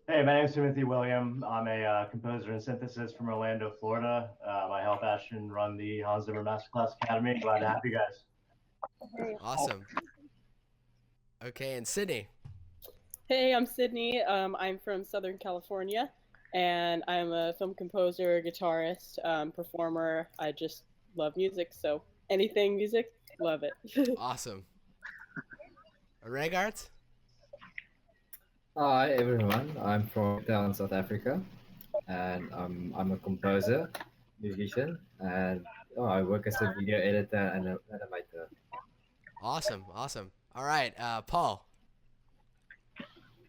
Hey, my name's Timothy William. I'm a composer and synthesis from Orlando, Florida. I help Ashton run the Zimmer Masterclass Academy. Glad to have you guys. Awesome. Okay, and Sydney. Hey, I'm Sydney. I'm from Southern California, and I'm a film composer, guitarist, performer. I just love music, so anything music, love it. Awesome. Regardt. Hi everyone, I'm from down South Africa, and I'm a composer, musician, and I work as a video editor and an animator. Awesome. Awesome. All right, Paul.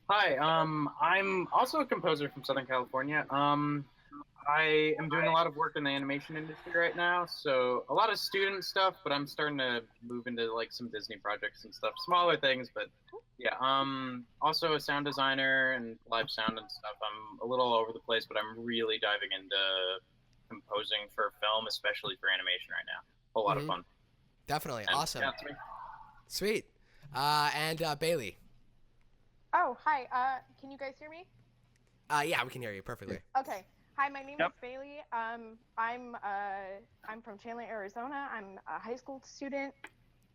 Hi, I'm also a composer from Southern California. I am doing a lot of work in the animation industry right now, so a lot of student stuff, but I'm starting to move into like some Disney projects and stuff, smaller things, but yeah. Also a sound designer and live sound and stuff. I'm a little all over the place, but I'm really diving into composing for film, especially for animation right now. A whole lot of Mhm. fun. Definitely. And Awesome. yeah, it's me. Sweet. And Baylee. Oh, hi. Can you guys hear me? Yeah, we can hear you perfectly. Okay. Hi, my name Yep. is Baylee. I'm from Chandler, Arizona. I'm a high school student.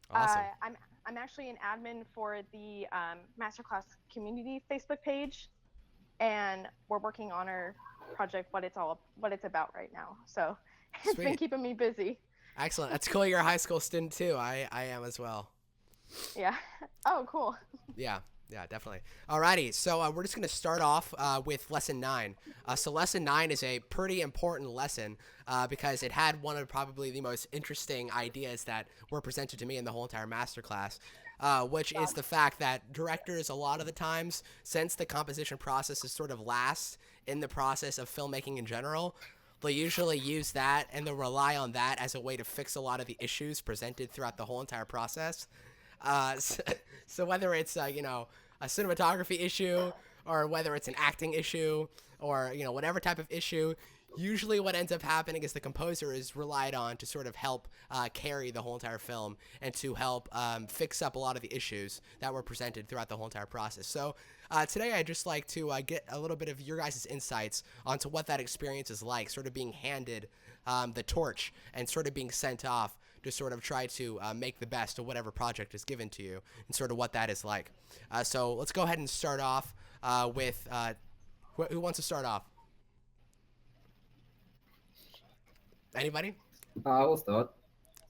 Awesome. I'm actually an admin for the Masterclass community Facebook page, and we're working on our project, what it's about right now. So it's been Sweet. keeping me busy. Excellent. That's cool. You're a high school student too. I am as well. Yeah. Oh, cool. Yeah. Yeah, definitely. Alrighty, so we're just going to start off with Lesson 9. So Lesson 9 is a pretty important lesson because it had one of probably the most interesting ideas that were presented to me in the whole entire masterclass, which is the fact that directors, a lot of the times, since the composition process is sort of last in the process of filmmaking in general, they'll usually use that and they'll rely on that as a way to fix a lot of the issues presented throughout the whole entire process. So whether it's a cinematography issue or whether it's an acting issue or whatever type of issue, usually what ends up happening is the composer is relied on to sort of help carry the whole entire film and to help fix up a lot of the issues that were presented throughout the whole entire process. So today I'd just like to get a little bit of your guys' insights onto what that experience is like, sort of being handed the torch and sort of being sent off to sort of try to make the best of whatever project is given to you and sort of what that is like. So let's go ahead and start off with who wants to start off? Anybody? I will start.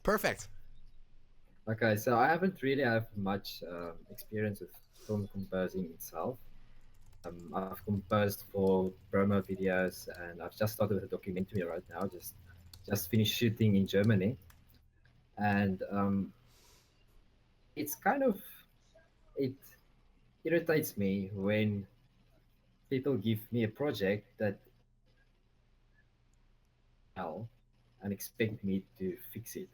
Perfect. Okay, so I haven't really have much experience with film composing itself. I've composed for promo videos, and I've just started with a documentary right now. Just finished shooting in Germany, and it's kind of it irritates me when people give me a project that well and expect me to fix it.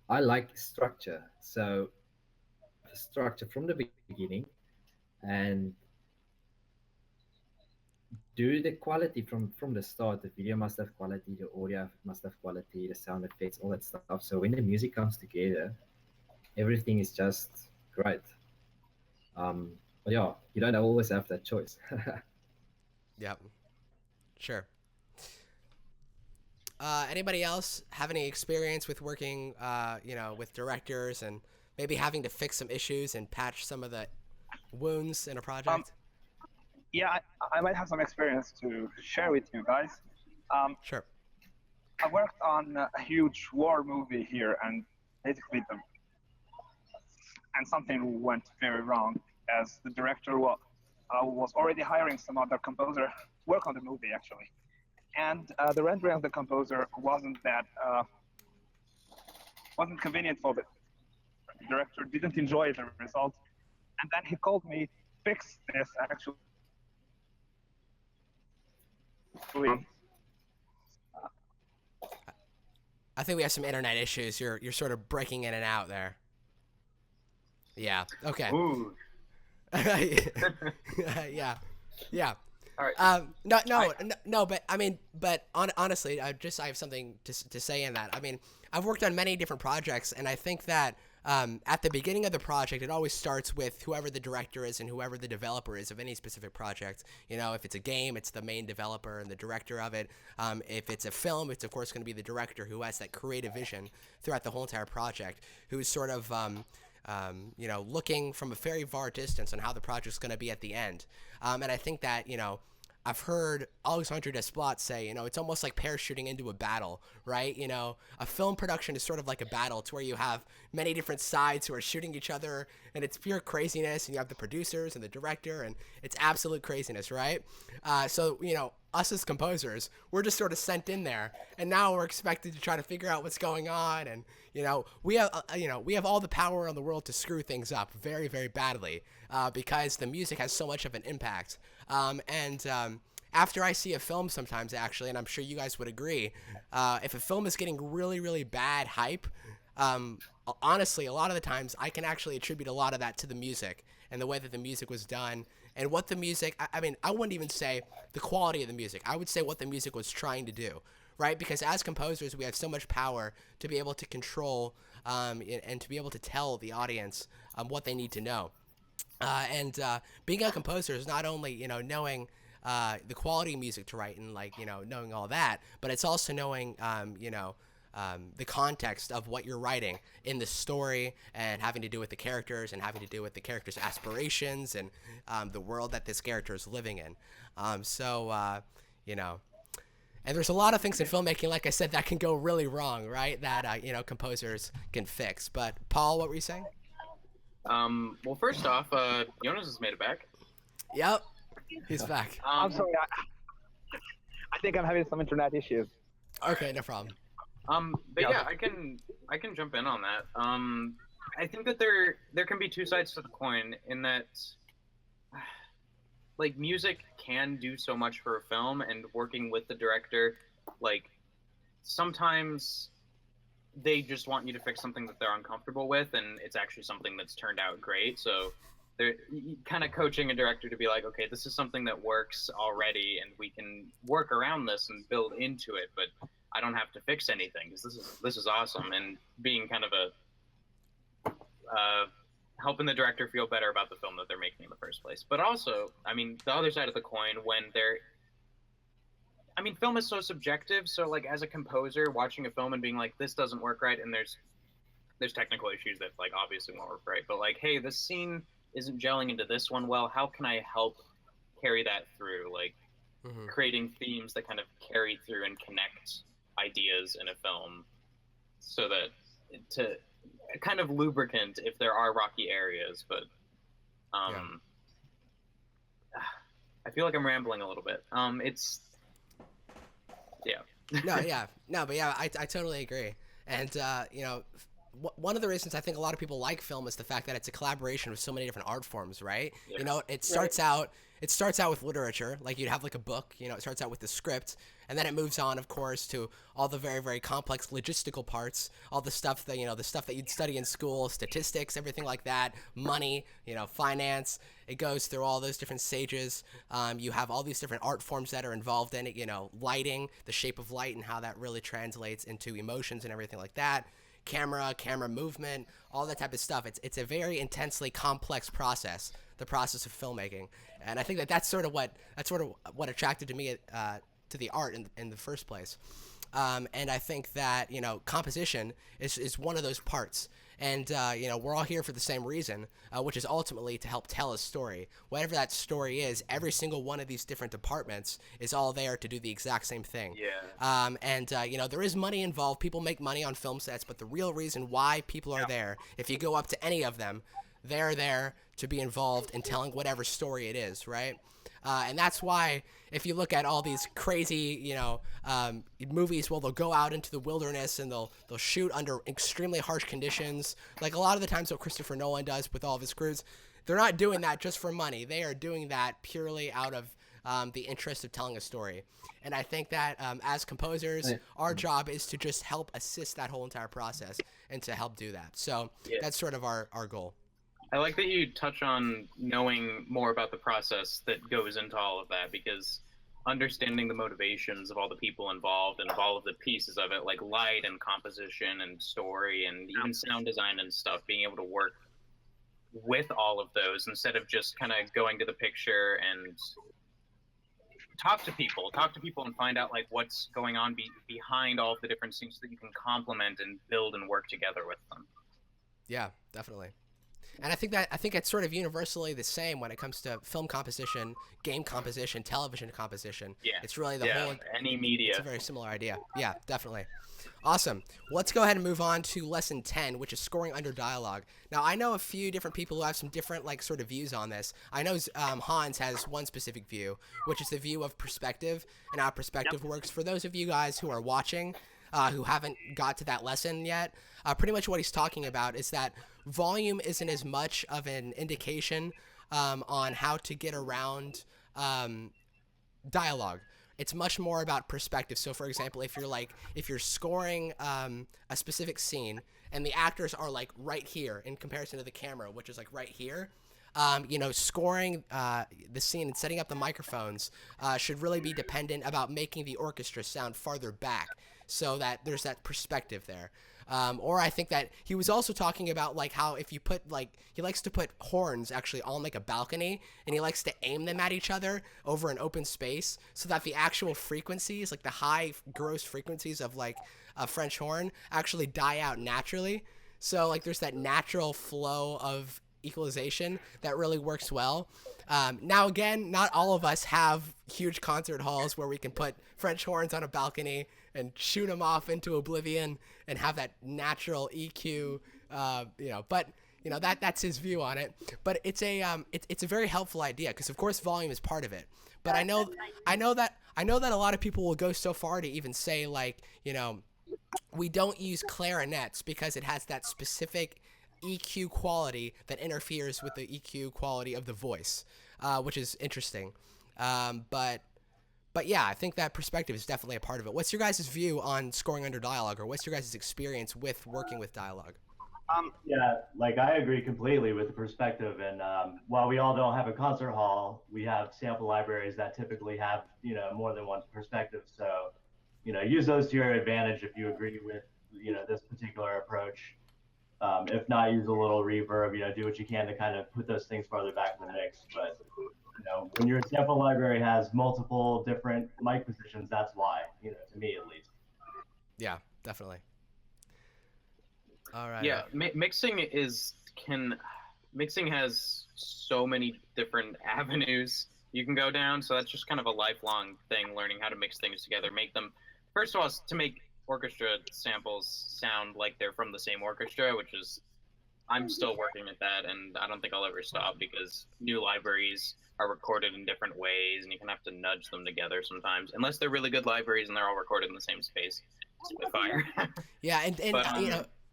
I like structure, so structure from the beginning and do the quality from the start. The video must have quality, the audio must have quality, the sound effects, all that stuff. So when the music comes together, everything is just great. But yeah, you don't always have that choice. Yep. Sure. Anybody else have any experience with working, with directors and maybe having to fix some issues and patch some of the wounds in a project? Yeah, I might have some experience to share with you guys. Um, Sure. I worked on a huge war movie here, and basically, and something went very wrong, as the director was already hiring some other composer to work on the movie, actually, and the rendering of the composer wasn't convenient for the director. Didn't enjoy the result, and then he called me to fix this actually. I think we have some internet issues. You're sort of breaking in and out there. Yeah. Okay. Ooh. Yeah. Yeah. All right. No, but I mean, honestly, I have something to say in that. I mean, I've worked on many different projects, and I think that at the beginning of the project, it always starts with whoever the director is and whoever the developer is of any specific project. You know, if it's a game, it's the main developer and the director of it. If it's a film, it's of course going to be the director who has that creative vision throughout the whole entire project, who's sort of you know, looking from a very far distance on how the project's going to be at the end. And I think that, you know, I've heard Alexandre Desplat say, you know, it's almost like parachuting into a battle, right? You know, a film production is sort of like a battle. It's where you have many different sides who are shooting each other, and it's pure craziness, and you have the producers and the director, and it's absolute craziness, right? So, you know, us as composers, we're just sort of sent in there, and now we're expected to try to figure out what's going on, and, you know, we have all the power in the world to screw things up very, very badly, because the music has so much of an impact. After I see a film sometimes, actually, and I'm sure you guys would agree, if a film is getting really, really bad hype, honestly, a lot of the times I can actually attribute a lot of that to the music and the way that the music was done and what the music, I mean, I wouldn't even say the quality of the music. I would say what the music was trying to do, right? Because as composers, we have so much power to be able to control and to be able to tell the audience what they need to know. Being a composer is not only, you know, knowing the quality of music to write and, like, you know, knowing all that, but it's also knowing, you know, the context of what you're writing in the story and having to do with the characters and having to do with the characters' aspirations and the world that this character is living in. You know, and there's a lot of things in filmmaking, like I said, that can go really wrong, right? That, you know, composers can fix. But Paul, what were you saying? Well, first off, Younes has made it back. Yep, he's back. I'm sorry. I think I'm having some internet issues. Okay, no problem. But yeah, I can jump in on that. I think that there can be two sides to the coin in that, like, music can do so much for a film, and working with the director, like, sometimes they just want you to fix something that they're uncomfortable with, and it's actually something that's turned out great. So they're kind of coaching a director to be like, okay, this is something that works already, and we can work around this and build into it, but I don't have to fix anything because this is awesome. And being kind of a helping the director feel better about the film that they're making in the first place. But also, I mean, the other side of the coin, when film is so subjective. So, like, as a composer, watching a film and being like, this doesn't work right, and there's technical issues that, like, obviously won't work right. But, like, hey, this scene isn't gelling into this one well. How can I help carry that through? Like, creating themes that kind of carry through and connect ideas in a film, so that to kind of lubricant if there are rocky areas. But I feel like I'm rambling a little bit. I totally agree. And you know, one of the reasons I think a lot of people like film is the fact that it's a collaboration with so many different art forms, right? Yeah. You know, it starts out with literature, like you'd have like a book, you know, it starts out with the script, and then it moves on, of course, to all the very, very complex logistical parts, all the stuff that, you know, the stuff that you'd study in school, statistics, everything like that, money, you know, finance. It goes through all those different stages. You have all these different art forms that are involved in it, you know, lighting, the shape of light and how that really translates into emotions and everything like that. Camera movement, all that type of stuff. It's a very intensely complex process, the process of filmmaking. And I think that's sort of what attracted to me to the art in the first place. And I think that, you know, composition is one of those parts. And, you know, we're all here for the same reason, which is ultimately to help tell a story. Whatever that story is, every single one of these different departments is all there to do the exact same thing. Yeah. You know, there is money involved. People make money on film sets, but the real reason why people are there, if you go up to any of them, they're there to be involved in telling whatever story it is, right? And that's why if you look at all these crazy, you know, movies, well, they'll go out into the wilderness and they'll shoot under extremely harsh conditions. Like a lot of the times what Christopher Nolan does with all of his crews, they're not doing that just for money. They are doing that purely out of the interest of telling a story. And I think that as composers, our job is to just help assist that whole entire process and to help do that. So that's sort of our goal. I like that you touch on knowing more about the process that goes into all of that, because understanding the motivations of all the people involved and of all of the pieces of it, like light and composition and story and even sound design and stuff, being able to work with all of those instead of just kind of going to the picture and talk to people and find out like what's going on behind all of the different scenes so that you can complement and build and work together with them. Yeah, definitely. And I think it's sort of universally the same when it comes to film composition, game composition, television composition. Yeah. It's really the whole any media. It's a very similar idea. Yeah, definitely. Awesome. Let's go ahead and move on to lesson 10, which is scoring under dialogue. Now, I know a few different people who have some different like sort of views on this. I know Hans has one specific view, which is the view of perspective and how perspective works. For those of you guys who are watching, who haven't got to that lesson yet, pretty much what he's talking about is that volume isn't as much of an indication on how to get around dialogue. It's much more about perspective. So, for example, if you're scoring a specific scene and the actors are like right here in comparison to the camera, which is like right here, scoring the scene and setting up the microphones should really be dependent about making the orchestra sound farther back so that there's that perspective there. Or I think that he was also talking about like how if you put like, he likes to put horns actually on like a balcony and he likes to aim them at each other over an open space so that the actual frequencies, like the high gross frequencies of like a French horn actually die out naturally. So like there's that natural flow of equalization that really works well. Now again, not all of us have huge concert halls where we can put French horns on a balcony and shoot them off into oblivion and have that natural EQ, but that's his view on it. But it's a very helpful idea because of course volume is part of it. But I know that a lot of people will go so far to even say like, we don't use clarinets because it has that specific EQ quality that interferes with the EQ quality of the voice, which is interesting. But yeah, I think that perspective is definitely a part of it. What's your guys' view on scoring under dialogue, or what's your guys' experience with working with dialogue? Yeah, like I agree completely with the perspective. And while we all don't have a concert hall, we have sample libraries that typically have, more than one perspective. So, use those to your advantage if you agree with, this particular approach. If not, use a little reverb, do what you can to kind of put those things farther back in the mix. But, when your sample library has multiple different mic positions, that's why, to me at least. Yeah, definitely. All right. Yeah, mixing has so many different avenues you can go down. So that's just kind of a lifelong thing, learning how to mix things together, make them, first of all, to make orchestra samples sound like they're from the same orchestra, which is, I'm still working at that, and I don't think I'll ever stop because new libraries are recorded in different ways, and you can have to nudge them together sometimes, unless they're really good libraries and they're all recorded in the same space. Spitfire. Yeah,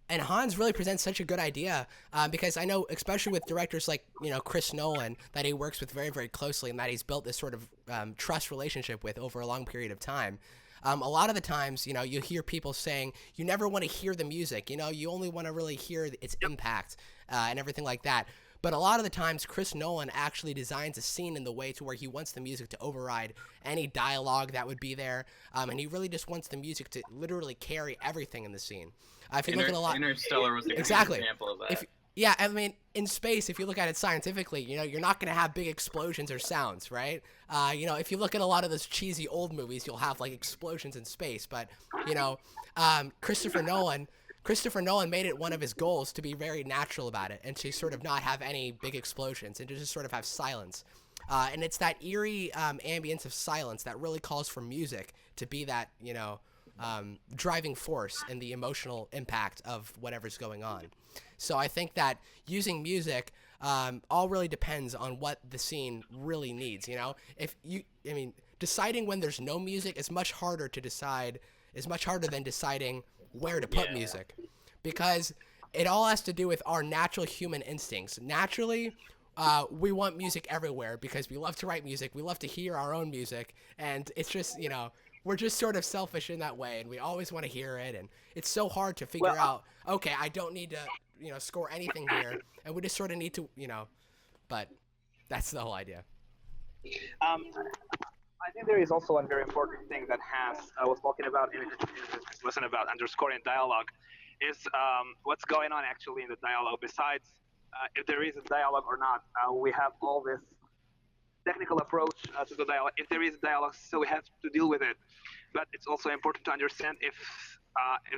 and Hans really presents such a good idea because I know, especially with directors like Chris Nolan, that he works with very, very closely, and that he's built this sort of trust relationship with over a long period of time. A lot of the times, you hear people saying you never want to hear the music, you only want to really hear its impact and everything like that. But a lot of the times, Chris Nolan actually designs a scene in the way to where he wants the music to override any dialogue that would be there, and he really just wants the music to literally carry everything in the scene. If you look at a lot, Interstellar was a exactly great example of that. Yeah, I mean, in space, if you look at it scientifically, you're not going to have big explosions or sounds, right? If you look at a lot of those cheesy old movies, you'll have like explosions in space. But, Christopher Nolan made it one of his goals to be very natural about it and to sort of not have any big explosions and to just sort of have silence. And it's that eerie ambience of silence that really calls for music to be that, driving force in the emotional impact of whatever's going on. So I think that using music all really depends on what the scene really needs. Deciding when there's no music is much harder than deciding where to put music, because it all has to do with our natural human instincts. Naturally, we want music everywhere because we love to write music, we love to hear our own music, and it's just, we're just sort of selfish in that way, and we always want to hear it, and it's so hard to figure out, okay, I don't need to, score anything here, and we just sort of need to, but that's the whole idea. I think there is also one very important thing that was talking about in his lesson about underscoring dialogue, is what's going on actually in the dialogue. Besides, if there is a dialogue or not, we have all this technical approach to the dialogue. If there is dialogue, so we have to deal with it. But it's also important to understand if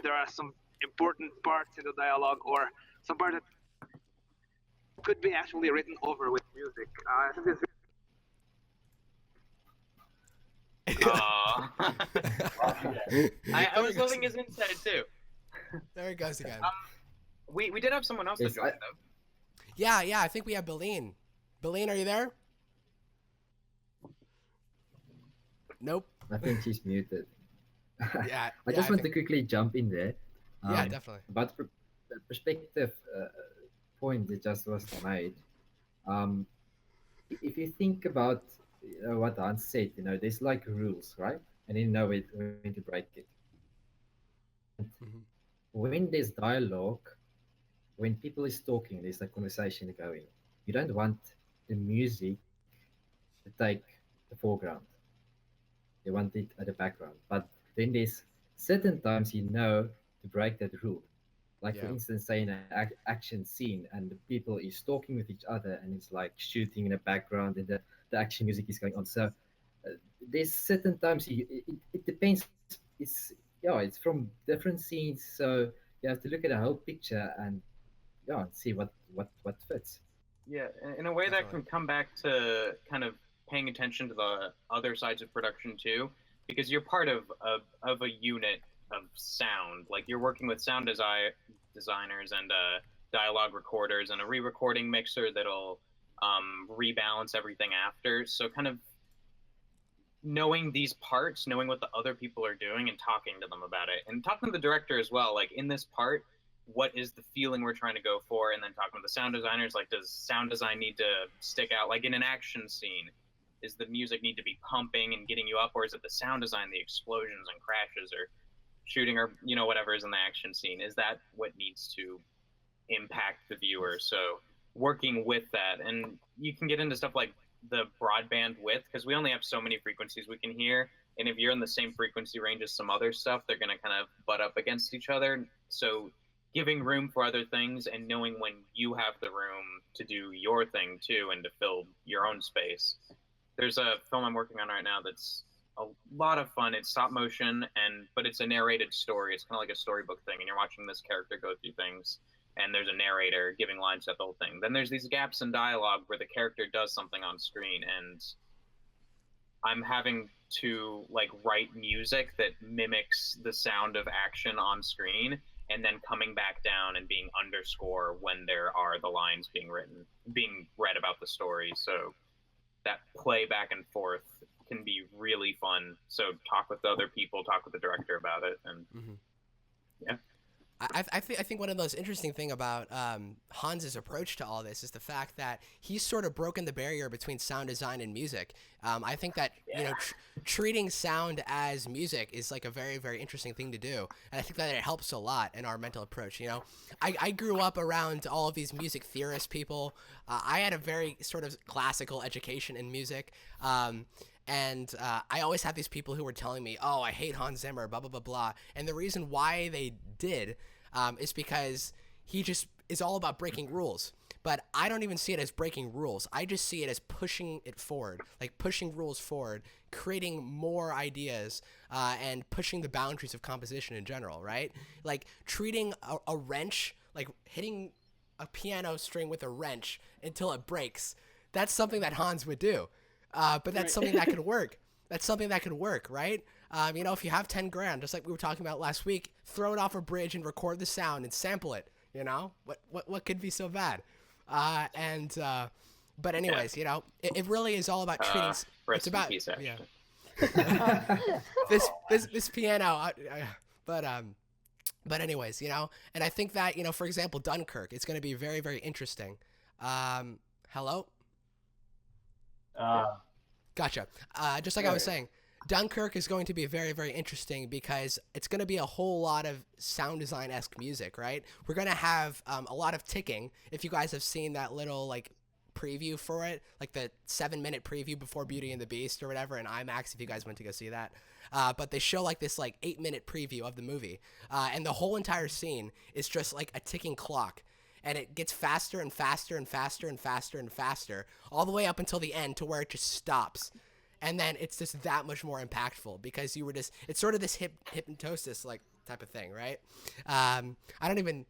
there are some important parts in the dialogue or some part that could be actually written over with music. I think it's I was loving his insight too. There he goes again. We did have someone else that joined though. Yeah, I think we have Baylee. Baylee, are you there? Nope. I think she's muted. Yeah. I just want to quickly jump in there. Yeah, definitely. About the perspective point that just was made. If you think about what Hans said, there's like rules, right? And you know when to break it. Mhm. When there's dialogue, when people is talking, there's a conversation going. You don't want the music to take the foreground. You want it at the background. But then there's certain times to break that rule. Like for instance, say in an action scene and the people is talking with each other and it's like shooting in the background and the action music is going on. So there's certain times it depends. It's from different scenes. So you have to look at the whole picture and see what fits. Yeah, in a way that can come back to kind of paying attention to the other sides of production too, because you're part of a unit of sound. Like you're working with sound designers and dialogue recorders and a re-recording mixer that'll rebalance everything after. So kind of knowing these parts, knowing what the other people are doing and talking to them about it, and talking to the director as well. Like in this part, what is the feeling we're trying to go for? And then talking to the sound designers, like does sound design need to stick out? Like in an action scene, is the music need to be pumping and getting you up, or is it the sound design, the explosions and crashes or shooting or whatever is in the action scene? Is that what needs to impact the viewer? So working with that, and you can get into stuff like the broadband width, because we only have so many frequencies we can hear, and if you're in the same frequency range as some other stuff, they're going to kind of butt up against each other. So giving room for other things and knowing when you have the room to do your thing too and to fill your own space. There's a film I'm working on right now that's a lot of fun. It's stop motion, but it's a narrated story. It's kind of like a storybook thing, and you're watching this character go through things, and there's a narrator giving lines at the whole thing. Then there's these gaps in dialogue where the character does something on screen, and I'm having to like write music that mimics the sound of action on screen, and then coming back down and being underscore when there are the lines being read about the story. So that play back and forth can be really fun. So talk with the other people, talk with the director about it, and yeah. I think one of the most interesting thing about Hans's approach to all this is the fact that he's sort of broken the barrier between sound design and music. I think that treating sound as music is like a very, very interesting thing to do, and I think that it helps a lot in our mental approach. I grew up around all of these music theorist people. I had a very sort of classical education in music. And I always had these people who were telling me, oh, I hate Hans Zimmer, blah, blah, blah, blah. And the reason why they did is because he just is all about breaking rules. But I don't even see it as breaking rules. I just see it as pushing it forward, like pushing rules forward, creating more ideas, and pushing the boundaries of composition in general, right? Like treating a wrench, like hitting a piano string with a wrench until it breaks. That's something that Hans would do. But that's something that could work. That's something that could work, right? If you have 10 grand, just like we were talking about last week, throw it off a bridge and record the sound and sample it. What could be so bad? But anyways, it really is all about treating. It's about peace, yeah. this piano, but anyways, and I think that for example, Dunkirk, it's going to be very, very interesting. Hello. Gotcha. Just like I was saying, Dunkirk is going to be very, very interesting because it's going to be a whole lot of sound design-esque music, right? We're going to have a lot of ticking. If you guys have seen that little like preview for it, like the 7-minute preview before Beauty and the Beast or whatever in IMAX if you guys went to go see that. But they show like this like 8-minute preview of the movie, and the whole entire scene is just like a ticking clock, and it gets faster and faster and faster and faster and faster all the way up until the end to where it just stops. And then it's just that much more impactful because you were just, it's sort of this hypnosis like type of thing, right? I don't even,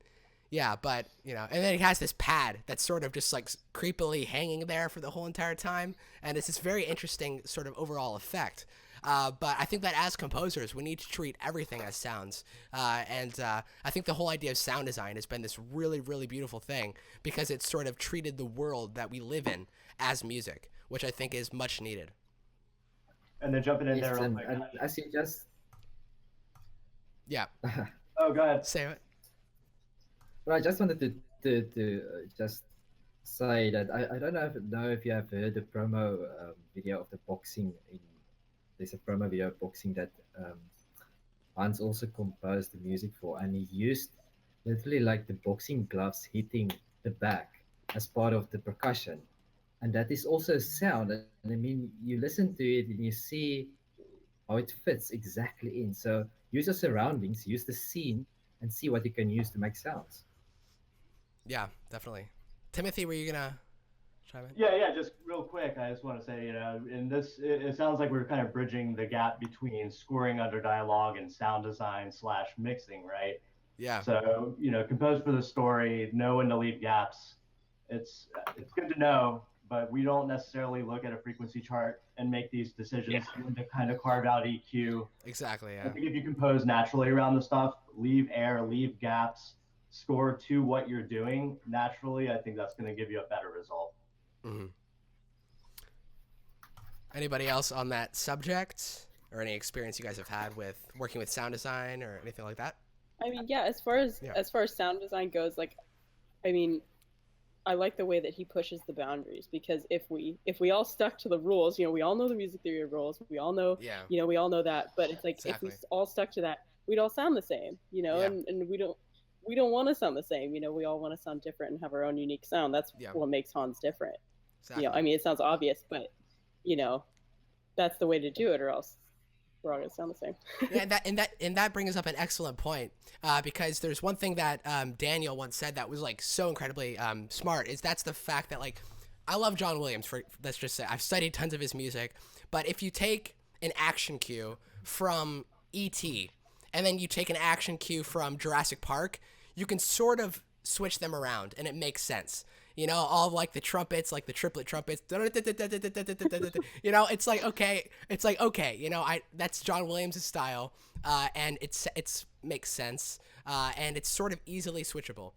yeah, but, you know, and then it has this pad that's sort of just like creepily hanging there for the whole entire time. And it's this very interesting sort of overall effect. But I think that as composers, we need to treat everything as sounds. And I think the whole idea of sound design has been this really, really beautiful thing because it's sort of treated the world that we live in as music, which I think is much needed. And then jumping in there real and, quick. and as you just Yeah. Oh, go ahead. Say it. well, I just wanted to just say that I don't know if you have heard the promo video of the boxing. There's a promo video of boxing that Hans also composed the music for, and he used literally like the boxing gloves hitting the back as part of the percussion. And that is also sound. And I mean, you listen to it and you see how it fits exactly in. So use your surroundings, use the scene, and see what you can use to make sounds. Yeah, definitely. Timothy, were you gonna chime in? Yeah, just real quick. I just want to say, you know, in this, it sounds like we're kind of bridging the gap between scoring under dialogue and sound design / mixing, right? Yeah. So, you know, compose for the story, know when to leave gaps. It's good to know, but we don't necessarily look at a frequency chart and make these decisions to kind of carve out EQ. Exactly, I yeah. think if you compose naturally around the stuff, leave air, leave gaps, score to what you're doing naturally, I think that's going to give you a better result. Mm-hmm. Anybody else on that subject, or any experience you guys have had with working with sound design or anything like that? I mean, yeah, as far as sound design goes, like, I mean, I like the way that he pushes the boundaries, because if we all stuck to the rules, you know, we all know the music theory of rules, we all know, you know, we all know that, but it's like if we all stuck to that, we'd all sound the same, you know, and we don't want to sound the same, you know, we all want to sound different and have our own unique sound. That's what makes Hans different. Exactly. You know, I mean, it sounds obvious, but you know, that's the way to do it, or else we're all gonna sound the same. Yeah, and that brings up an excellent point, because there's one thing that Daniel once said that was like so incredibly smart, is that's the fact that, like, I love John Williams, for let's just say I've studied tons of his music, but if you take an action cue from E.T. and then you take an action cue from Jurassic Park, you can sort of switch them around and it makes sense. You know, all like the trumpets, like the triplet trumpets, you know, it's like, okay, you know, that's John Williams' style, and it's makes sense, and it's sort of easily switchable.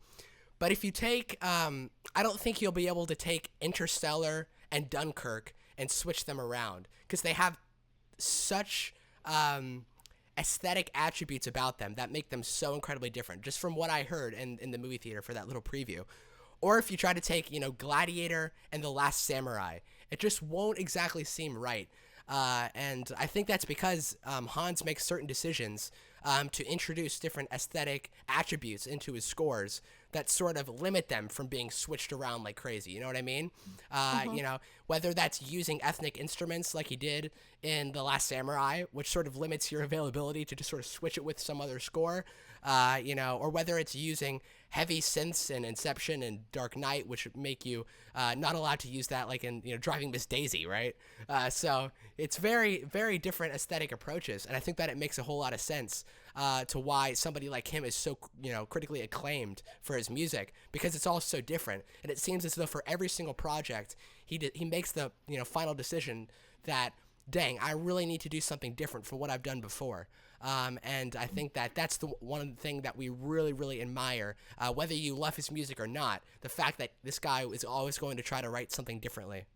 But if you take, I don't think you'll be able to take Interstellar and Dunkirk and switch them around, because they have such aesthetic attributes about them that make them so incredibly different, just from what I heard in the movie theater for that little preview. Or if you try to take, you know, Gladiator and The Last Samurai, it just won't exactly seem right. And I think that's because Hans makes certain decisions to introduce different aesthetic attributes into his scores that sort of limit them from being switched around like crazy. You know what I mean? You know, whether that's using ethnic instruments like he did in The Last Samurai, which sort of limits your availability to just sort of switch it with some other score, you know, or whether it's using heavy synths in Inception and Dark Knight, which make you not allowed to use that, like in, you know, Driving Miss Daisy, right? So it's very, very different aesthetic approaches, and I think that it makes a whole lot of sense to why somebody like him is so, you know, critically acclaimed for his music, because it's all so different, and it seems as though for every single project he makes the, you know, final decision that, dang, I really need to do something different for what I've done before. And I think that that's the one thing that we really, really admire, whether you love his music or not, the fact that this guy is always going to try to write something differently.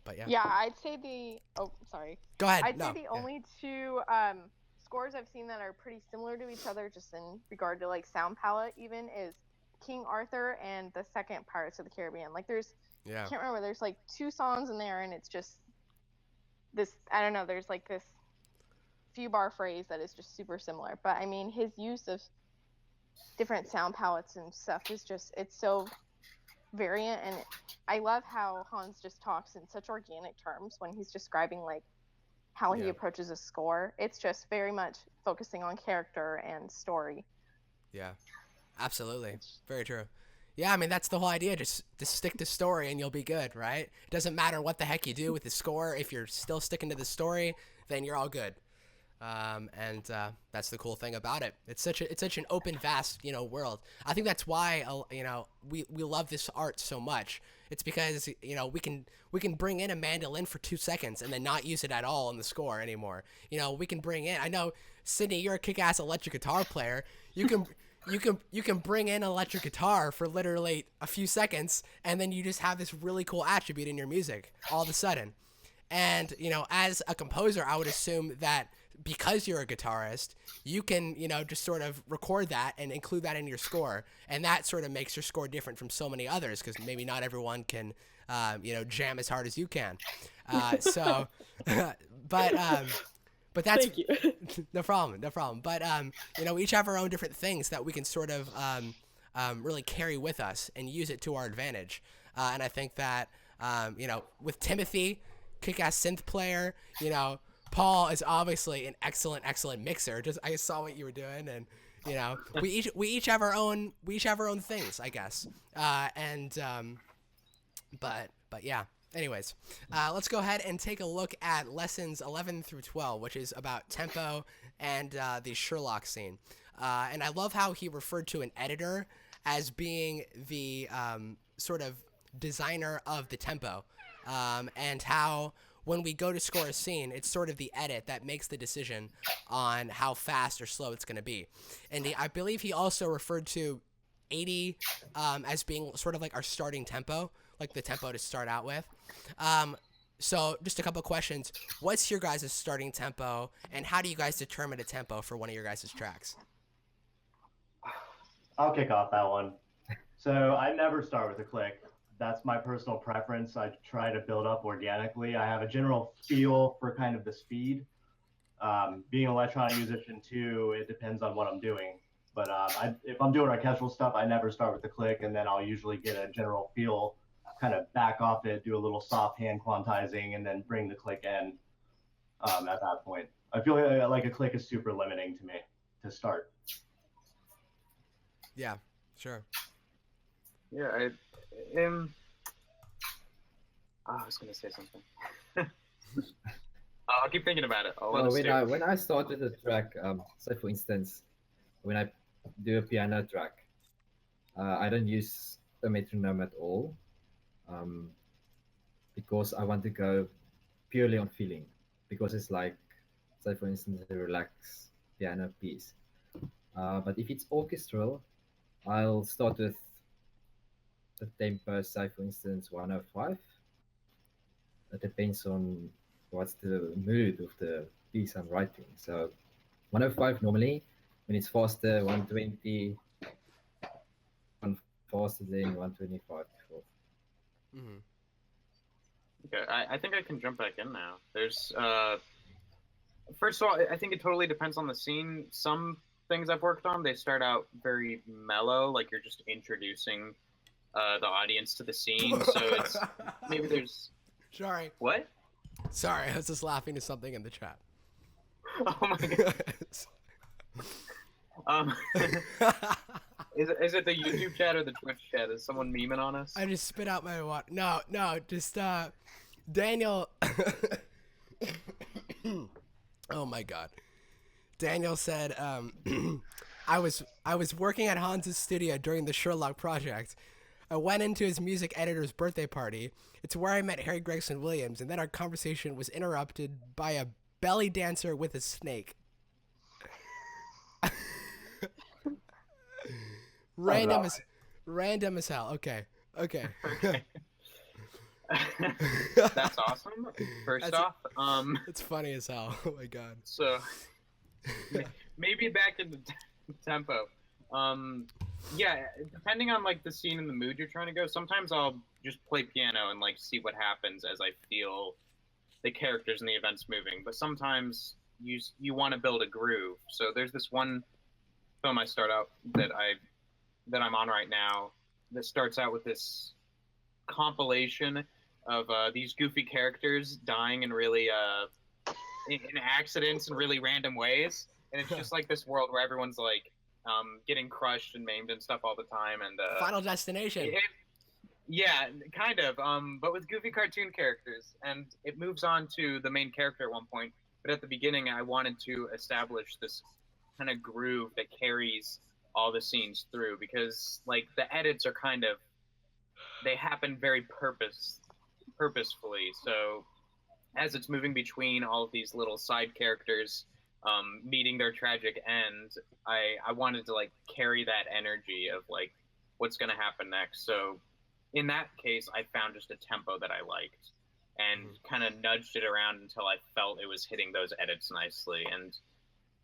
But yeah. Yeah, I'd say sorry. Go ahead. I'd say the only two scores I've seen that are pretty similar to each other, just in regard to like sound palette even, is King Arthur and the second Pirates of the Caribbean. Like there's, I can't remember, there's like 2 songs in there, and it's just this, I don't know, there's like this few bar phrase that is just super similar. But I mean, his use of different sound palettes and stuff is just, it's so variant, and I love how Hans just talks in such organic terms when he's describing like how he approaches a score. It's just very much focusing on character and story. Yeah, absolutely. Very true. Yeah, I mean, that's the whole idea. Just stick to story and you'll be good, right? It doesn't matter what the heck you do with the score. If you're still sticking to the story, then you're all good. And that's the cool thing about it. It's such an open, vast, world. I think that's why, we love this art so much. It's because, we can bring in a mandolin for 2 seconds and then not use it at all in the score anymore. We can bring in, I know, Sydney, you're a kick-ass electric guitar player. You can bring in electric guitar for literally a few seconds, and then you just have this really cool attribute in your music all of a sudden. And, as a composer, I would assume that because you're a guitarist, you can, just sort of record that and include that in your score. And that sort of makes your score different from so many others, because maybe not everyone can, jam as hard as you can. But that's Thank you. no problem. But we each have our own different things that we can sort of really carry with us and use it to our advantage. And I think that with Timothy, kick-ass synth player, Paul is obviously an excellent mixer. I saw what you were doing, and we each have our own things, I guess. But yeah. Anyways, let's go ahead and take a look at lessons 11 through 12, which is about tempo and the Sherlock scene. And I love how he referred to an editor as being the sort of designer of the tempo, and how when we go to score a scene, it's sort of the edit that makes the decision on how fast or slow it's going to be. And I believe he also referred to 80 as being sort of like our starting tempo, like the tempo to start out with. So just a couple of questions. What's your guys' starting tempo, and how do you guys determine a tempo for one of your guys' tracks? I'll kick off that one. So I never start with a click. That's my personal preference. I try to build up organically. I have a general feel for kind of the speed. Being an electronic musician too, it depends on what I'm doing. But if I'm doing orchestral stuff, I never start with the click, and then I'll usually get a general feel, kind of back off it, do a little soft hand quantizing, and then bring the click in at that point. I feel like a click is super limiting to me to start. Yeah, sure. Yeah, I was gonna say something. I'll keep thinking about it. When I start with a track, say for instance, when I do a piano track, I don't use a metronome at all, because I want to go purely on feeling, because it's like, say for instance, a relaxed piano piece. But if it's orchestral, I'll start with the tempo, say for instance 105. It depends on what's the mood of the piece I'm writing. So 105 normally, when it's faster, 120, faster than 125 before. Mm-hmm. Okay, I think I can jump back in now. There's first of all, I think it totally depends on the scene. Some things I've worked on, they start out very mellow, like you're just introducing the audience to the scene. So it's maybe there's. Sorry. What? Sorry, I was just laughing at something in the chat. Oh my god. Is it the YouTube chat or the Twitch chat? Is someone memeing on us? I just spit out my water. No, just Daniel. Oh my god. Daniel said, I was working at Hans's studio during the Sherlock project. I went into his music editor's birthday party. It's where I met Harry Gregson Williams, and then our conversation was interrupted by a belly dancer with a snake. Random as hell. Okay. That's awesome. First off, it's funny as hell. Oh my god. So maybe back in the tempo. Yeah, depending on like the scene and the mood you're trying to go, sometimes I'll just play piano and like see what happens as I feel the characters and the events moving. But sometimes you want to build a groove. So there's this one film I start out that I'm on right now that starts out with this compilation of these goofy characters dying in really in accidents in really random ways, and it's just like this world where everyone's like getting crushed and maimed and stuff all the time, and Final Destination. Yeah, kind of, but with goofy cartoon characters, and it moves on to the main character at one point. But at the beginning, I wanted to establish this kind of groove that carries all the scenes through, because like the edits are kind of, they happen very purposefully. So as it's moving between all of these little side characters meeting their tragic end, I wanted to like carry that energy of like what's going to happen next. So in that case, I found just a tempo that I liked and kind of nudged it around until I felt it was hitting those edits nicely. And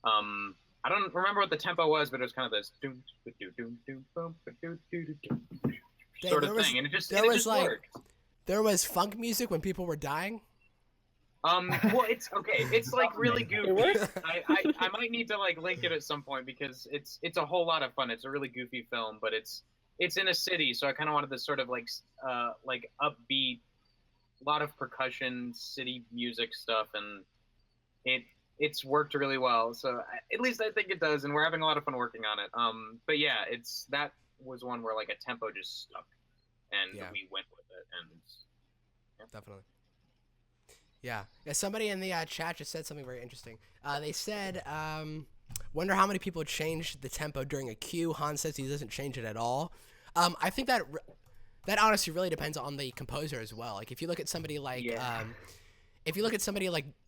I don't remember what the tempo was, but it was kind of this sort of thing, and it just worked. There was funk music when people were dying. Well, it's okay. It's like really goofy. I might need to like link it at some point because it's a whole lot of fun. It's a really goofy film, but it's in a city, so I kind of wanted this sort of like upbeat, a lot of percussion, city music stuff, and it's worked really well. So at least I think it does, and we're having a lot of fun working on it. But yeah, that was one where like a tempo just stuck, and we went with it, and definitely. Yeah. Somebody in the chat just said something very interesting. They said, wonder how many people changed the tempo during a cue. Hans says he doesn't change it at all. I think that honestly really depends on the composer as well. Like if you look at somebody like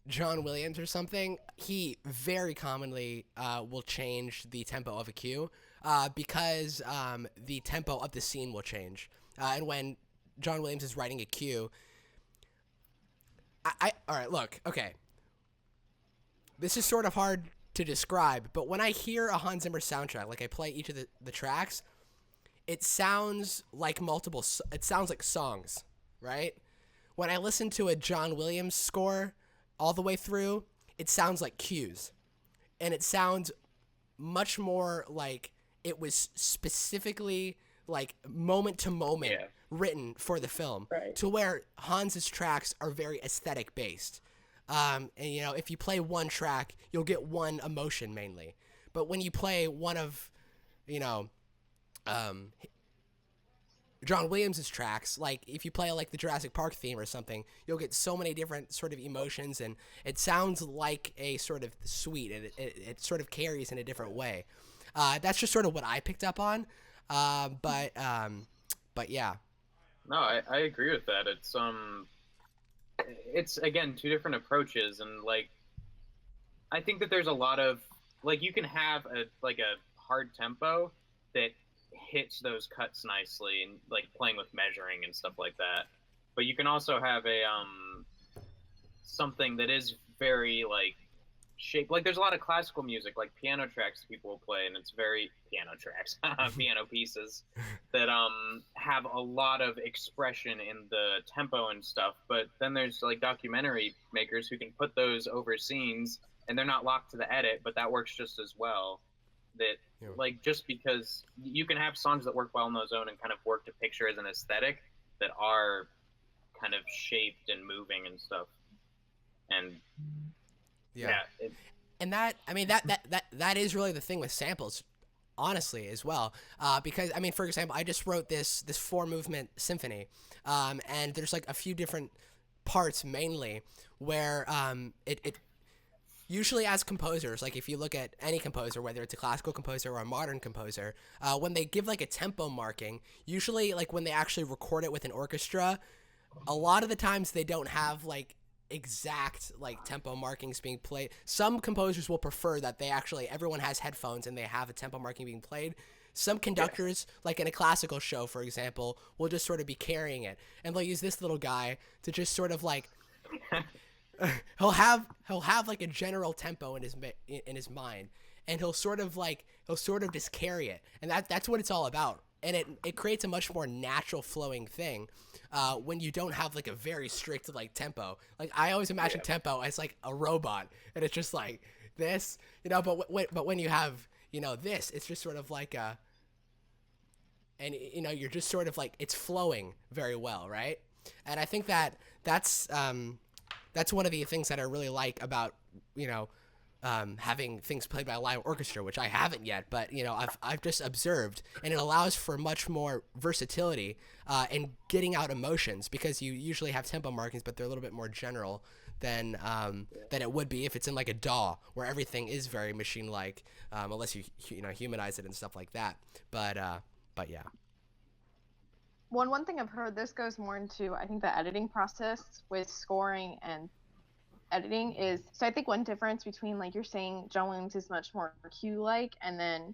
John Williams or something, he very commonly will change the tempo of a cue because the tempo of the scene will change. And when John Williams is writing a cue, all right, look, okay. This is sort of hard to describe, but when I hear a Hans Zimmer soundtrack, like I play each of the tracks, it sounds like it sounds like songs, right? When I listen to a John Williams score all the way through, it sounds like cues. And it sounds much more like it was specifically like moment to moment written for the film, to where Hans's tracks are very aesthetic based. And you know, if you play one track, you'll get one emotion mainly. But when you play one of, you know, John Williams's tracks, like if you play like the Jurassic Park theme or something, you'll get so many different sort of emotions, and it sounds like a sort of suite, and it sort of carries in a different way. That's just sort of what I picked up on. But yeah. No, I agree with that. It's again two different approaches, and like I think that there's a lot of like you can have a hard tempo that hits those cuts nicely and like playing with measuring and stuff like that. But you can also have a something that is very like shaped. Like there's a lot of classical music, like piano tracks that people will play, and it's very piano pieces that have a lot of expression in the tempo and stuff. But then there's like documentary makers who can put those over scenes, and they're not locked to the edit, but that works just as well. That like just because you can have songs that work well in those own and kind of work to picture as an aesthetic that are kind of shaped and moving and stuff. And and that, I mean, that is really the thing with samples, honestly, as well. Because I mean, for example, I just wrote this 4-movement symphony, and there's like a few different parts mainly where it usually as composers, like if you look at any composer, whether it's a classical composer or a modern composer, when they give like a tempo marking, usually like when they actually record it with an orchestra, a lot of the times they don't have like exact like tempo markings being played. Some composers will prefer that everyone has headphones and they have a tempo marking being played. Some conductors, like in a classical show, for example, will just sort of be carrying it, and they'll use this little guy to just sort of like he'll have like a general tempo in his mind, and he'll sort of just carry it, and that's what it's all about. And it creates a much more natural flowing thing when you don't have like a very strict like tempo. Like I always imagine tempo as like a robot, and it's just like this, you know. But when you have, you know, this, it's just sort of like and you know, you're just sort of like, it's flowing very well, right? And I think that that's one of the things that I really like about, you know, having things played by a live orchestra, which I haven't yet, but you know, I've just observed, and it allows for much more versatility in getting out emotions, because you usually have tempo markings, but they're a little bit more general than it would be if it's in like a DAW, where everything is very machine-like, unless you know, humanize it and stuff like that. But yeah. One thing I've heard, this goes more into, I think, the editing process with scoring and editing is, so I think one difference between, like you're saying, John Williams is much more cue-like, and then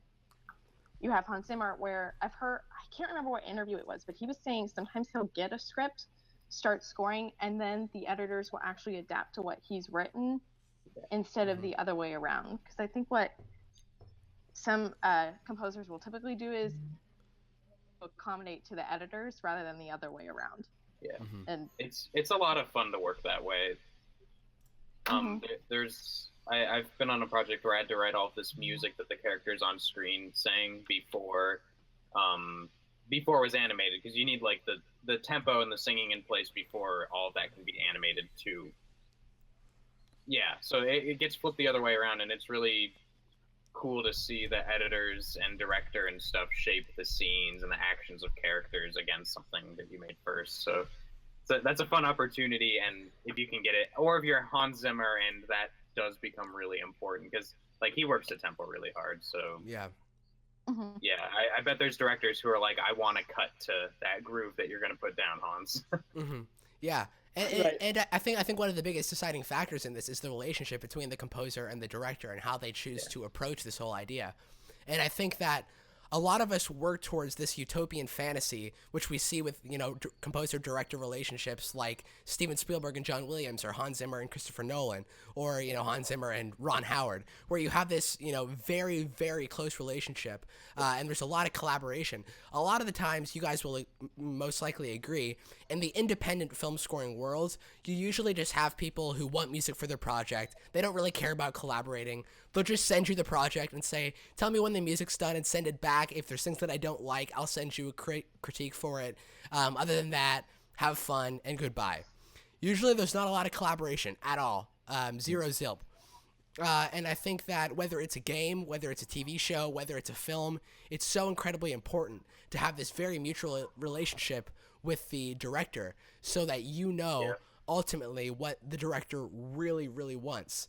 you have Hans Zimmer, where I've heard, I can't remember what interview it was, but he was saying sometimes he'll get a script, start scoring, and then the editors will actually adapt to what he's written instead of the other way around. Because I think what some composers will typically do is accommodate to the editors rather than the other way around. Yeah, and it's a lot of fun to work that way. I've been on a project where I had to write all this music that the characters on screen sang before it was animated, because you need like the tempo and the singing in place before all of that can be animated too. Yeah, so it gets flipped the other way around, and it's really cool to see the editors and director and stuff shape the scenes and the actions of characters against something that you made first. So that's a fun opportunity, and if you can get it, or if you're Hans Zimmer, and that does become really important, because like he works the tempo really hard. So yeah, I bet there's directors who are like, I want to cut to that groove that you're going to put down, Hans. Yeah. And I think one of the biggest deciding factors in this is the relationship between the composer and the director, and how they choose to approach this whole idea. And I think that a lot of us work towards this utopian fantasy, which we see with, you know, composer-director relationships like Steven Spielberg and John Williams, or Hans Zimmer and Christopher Nolan, or, you know, Hans Zimmer and Ron Howard, where you have this, you know, very, very close relationship, and there's a lot of collaboration. A lot of the times, you guys will most likely agree, in the independent film scoring world, you usually just have people who want music for their project. They don't really care about collaborating. They'll just send you the project and say, tell me when the music's done, and send it back. If there's things that I don't like, I'll send you a critique for it. Other than that, have fun and goodbye. Usually there's not a lot of collaboration at all. Zero zilp. And I think that whether it's a game, whether it's a TV show, whether it's a film, it's so incredibly important to have this very mutual relationship with the director, so that you know ultimately what the director really, really wants.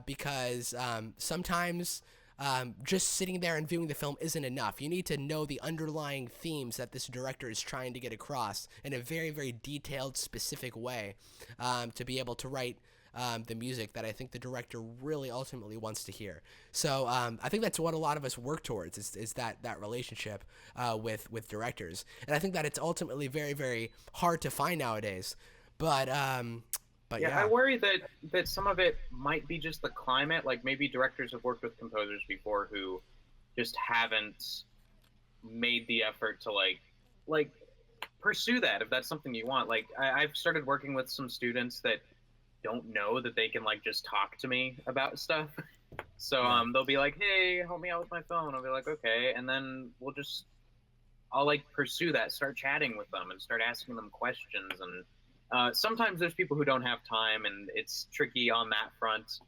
Because sometimes just sitting there and viewing the film isn't enough. You need to know the underlying themes that this director is trying to get across in a very, very detailed, specific way, to be able to write the music that I think the director really ultimately wants to hear. So I think that's what a lot of us work towards, is that relationship with directors. And I think that it's ultimately very, very hard to find nowadays. But yeah, I worry that some of it might be just the climate. Like, maybe directors have worked with composers before who just haven't made the effort to like pursue that, if that's something you want. Like, I've started working with some students that don't know that they can like just talk to me about stuff. So they'll be like, hey, help me out with my phone. I'll be like, okay, and then I'll like pursue that, start chatting with them and start asking them questions. And sometimes there's people who don't have time, and it's tricky on that front.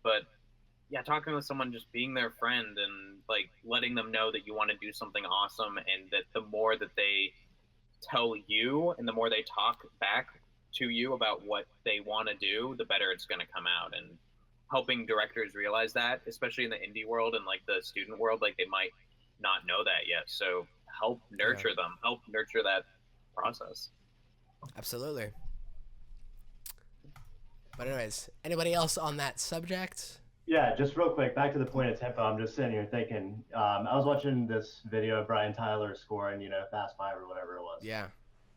But yeah, talking with someone, just being their friend and like letting them know that you want to do something awesome, and that the more that they tell you and the more they talk back to you about what they want to do, the better it's going to come out. And helping directors realize that, especially in the indie world and like the student world, like they might not know that yet. So help nurture them, help nurture that process. Absolutely. But anyways, anybody else on that subject? Yeah, just real quick, back to the point of tempo. I'm just sitting here thinking, I was watching this video of Brian Tyler scoring, you know, Fast Five or whatever it was. Yeah.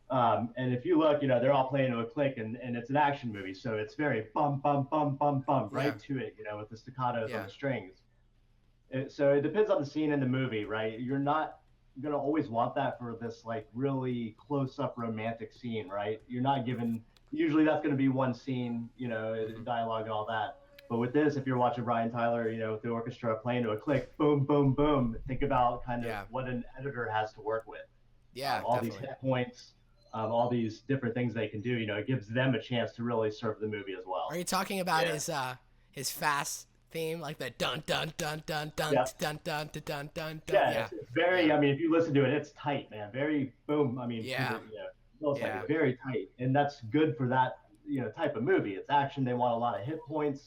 And if you look, you know, they're all playing to a click, and it's an action movie, so it's very bum, bum, bum, bum, bum, right to it, you know, with the staccatos on the strings. So it depends on the scene in the movie, right? You're not going to always want that for this, like, really close-up romantic scene, right? You're not given, usually that's going to be one scene, you know, dialogue and all that. But with this, if you're watching Brian Tyler, with the orchestra playing to a click, boom, boom, boom, think about kind of what an editor has to work with. Yeah, all definitely. these hit points, all these different things they can do. It gives them a chance to really serve the movie as well. Are you talking about his fast theme, like the dun dun dun dun dun dun dun dun dun dun dun? Yeah, it's very. I mean, if you listen to it, it's tight, man. Very boom. I mean, it's very tight, and that's good for that type of movie. It's action. They want a lot of hit points.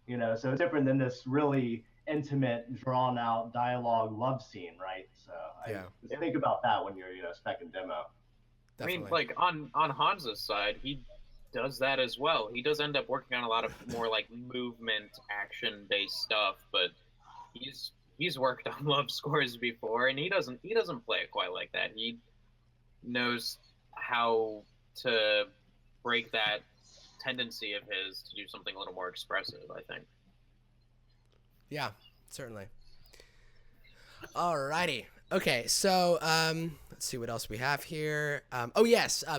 So it's different than this really intimate, drawn out dialogue love scene, right? So I think about that when you're spec'ing demo. Definitely. I mean, like on Hansa's side, he does that as well. He does end up working on a lot of more like movement, action based stuff, but he's worked on love scores before, and he doesn't play it quite like that. He knows how to break that tendency of his to do something a little more expressive, I think. Yeah, certainly. Alrighty. Okay, so let's see what else we have here.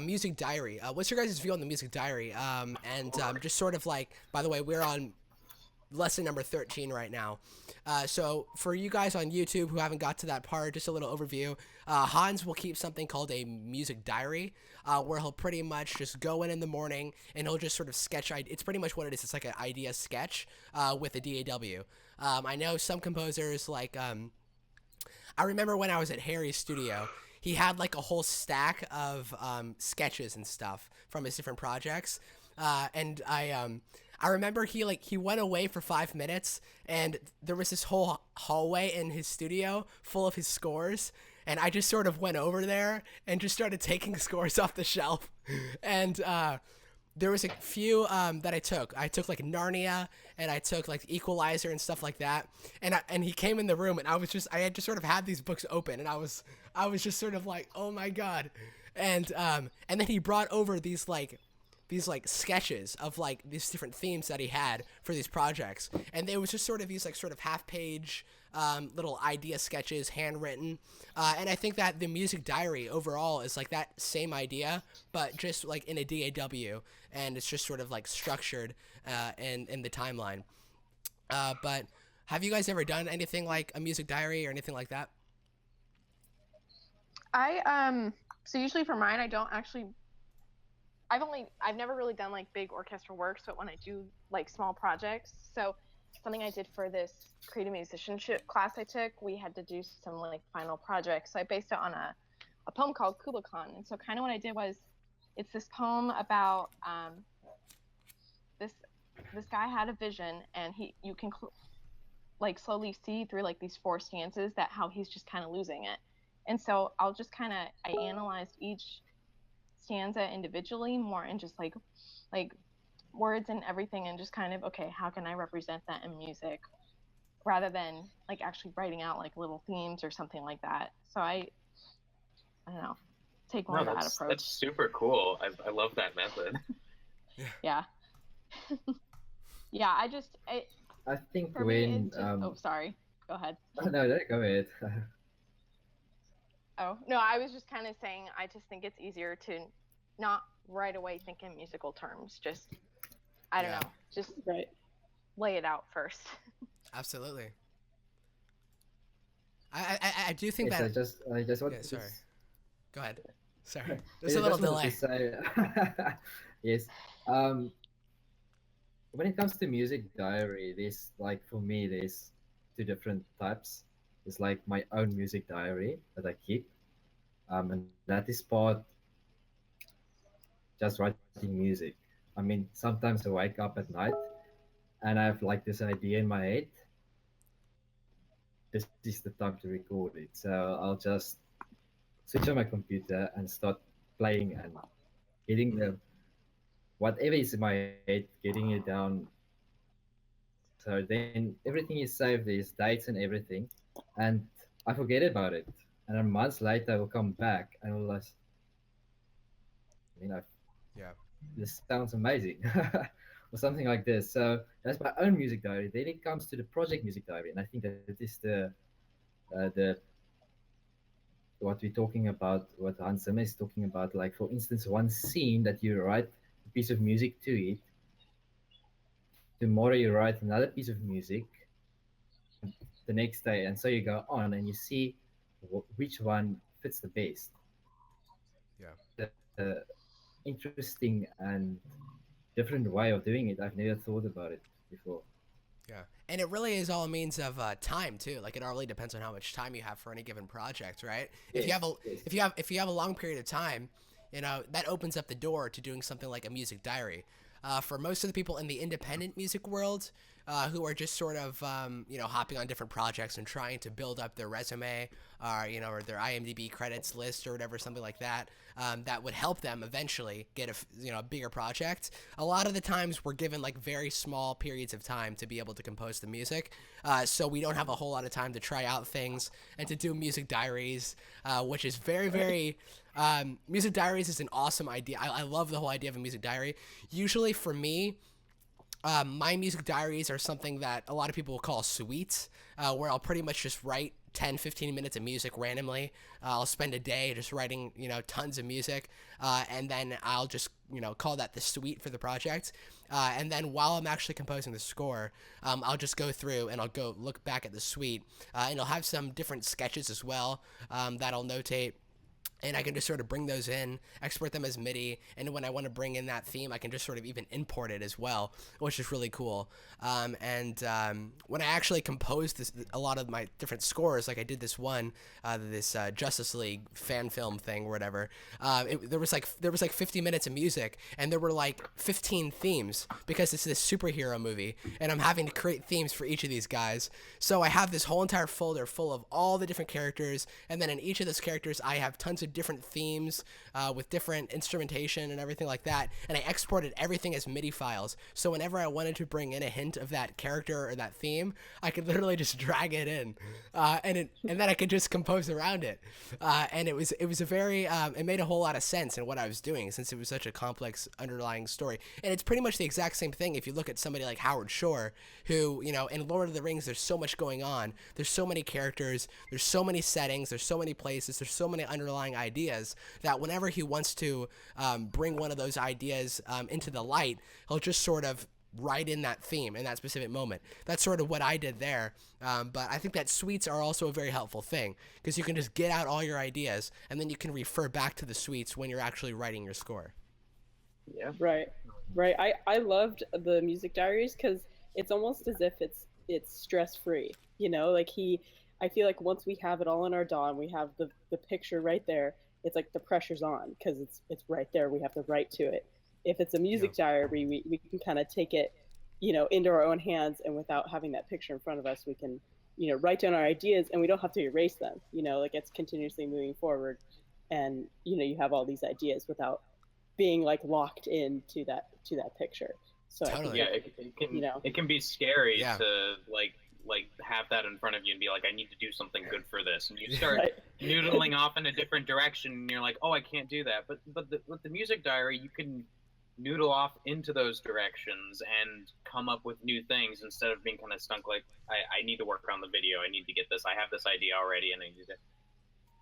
Music Diary. What's your guys' view on the Music Diary? And just sort of like, by the way, we're on lesson number 13 right now. So for you guys on YouTube who haven't got to that part, just a little overview. Hans will keep something called a music diary, where he'll pretty much just go in the morning and he'll just sort of sketch. It's pretty much what it is. It's like an idea sketch with a DAW. I know some composers like I remember when I was at Harry's studio, he had like a whole stack of sketches and stuff from his different projects, and I remember he went away for 5 minutes, and there was this whole hallway in his studio full of his scores, and I just sort of went over there and just started taking scores off the shelf, and there was a few that I took. I took like Narnia, and I took like Equalizer and stuff like that. And he came in the room, and I had just sort of had these books open, and I was just sort of like, oh my god, and then he brought over these sketches of like these different themes that he had for these projects, and it was just sort of these like sort of half-page little idea sketches, handwritten, and I think that the music diary overall is like that same idea, but just like in a DAW, and it's just sort of like structured in the timeline. But have you guys ever done anything like a music diary or anything like that? So usually for mine, I don't actually. I've never really done like big orchestral works, but when I do like small projects, so something I did for this creative musicianship class I took, we had to do some like final projects. So I based it on a poem called Kublai. And so kind of what I did was, it's this poem about this guy had a vision, and you can like slowly see through like these 4 stanzas that how he's just kind of losing it. And so I analyzed each stanza individually more, and just like words and everything, and just kind of, okay, how can I represent that in music, rather than like actually writing out like little themes or something like that. So I don't know, take more of that approach. That's super cool. I love that method. Yeah. Yeah, I think for when me, oh, sorry, go ahead. No, go ahead. Oh, no, I was just kind of saying, I just think it's easier to not right away think in musical terms. Just, I don't know, just lay it out first. Absolutely. I do think that. I just want to. Sorry. Go ahead. Sorry. There's a little delay. Yes. When it comes to music diary, there's like, for me, there's 2 different types. It's like my own music diary that I keep, and that is part just writing music. I mean, sometimes I wake up at night and I have like this idea in my head. This is the time to record it. So I'll just switch on my computer and start playing and getting whatever is in my head, getting it down. So then everything is saved, there's dates and everything, and I forget about it. And then months later, I will come back and I'll realize, this sounds amazing, or something like this. So that's my own music diary. Then it comes to the project music diary, and I think that it is the what we're talking about, what Hans Zimmer is talking about. Like, for instance, one scene that you write a piece of music to it, tomorrow you write another piece of music the next day, and so you go on and you see which one fits the best. Yeah. The interesting and different way of doing it. I've never thought about it before. Yeah, and it really is all a means of time too. Like it all really depends on how much time you have for any given project, right? If you have a if you have a long period of time, you know that opens up the door to doing something like a music diary. For most of the people in the independent music world, who are just sort of you know hopping on different projects and trying to build up their resume, you know, or their IMDb credits list or whatever, something like that, that would help them eventually get a bigger project. A lot of the times we're given like very small periods of time to be able to compose the music, so we don't have a whole lot of time to try out things and to do music diaries, which is very music diaries is an awesome idea. I love the whole idea of a music diary. Usually for me, my music diaries are something that a lot of people will call suites, where I'll pretty much just write 10-15 minutes of music randomly. I'll spend a day just writing, you know, tons of music, and then I'll just, you know, call that the suite for the project. And then while I'm actually composing the score, I'll just go through and I'll go look back at the suite, and I'll have some different sketches as well, that I'll notate. And I can just sort of bring those in, export them as MIDI, and when I want to bring in that theme, I can just sort of even import it as well, which is really cool. When I actually composed a lot of my different scores, like I did this one, this Justice League fan film thing or whatever, there was like 50 minutes of music, and there were like 15 themes, because it's this superhero movie, and I'm having to create themes for each of these guys. So I have this whole entire folder full of all the different characters, and then in each of those characters, I have tons of different themes with different instrumentation and everything like that, and I exported everything as MIDI files, so whenever I wanted to bring in a hint of that character or that theme, I could literally just drag it in, and then I could just compose around it, and it was a very it made a whole lot of sense in what I was doing, since it was such a complex underlying story. And it's pretty much the exact same thing if you look at somebody like Howard Shore, who, you know, in Lord of the Rings, there's so much going on, there's so many characters, there's so many settings, there's so many places, there's so many underlying ideas, that whenever he wants to bring one of those ideas into the light, he'll just sort of write in that theme in that specific moment. That's sort of what I did there, but I think that suites are also a very helpful thing, because you can just get out all your ideas, and then you can refer back to the suites when you're actually writing your score. Yeah. Right. I loved the music diaries because it's almost as if it's stress-free, you know, like I feel like once we have it all in our DAW and we have the picture right there, it's like the pressure's on because it's right there. We have to write to it. If it's a music diary, we can kind of take it, you know, into our own hands, and without having that picture in front of us, we can, you know, write down our ideas, and we don't have to erase them, you know, like it's continuously moving forward, and, you know, you have all these ideas without being like locked into that picture. So totally. Yeah, it can, you know, it can be scary to like have that in front of you and be like, I need to do something good for this, and you start noodling off in a different direction, and you're like, oh, I can't do that. But with the music diary, you can noodle off into those directions and come up with new things instead of being kind of stuck like, I need to work on the video, I need to get this, I have this idea already, and I need to.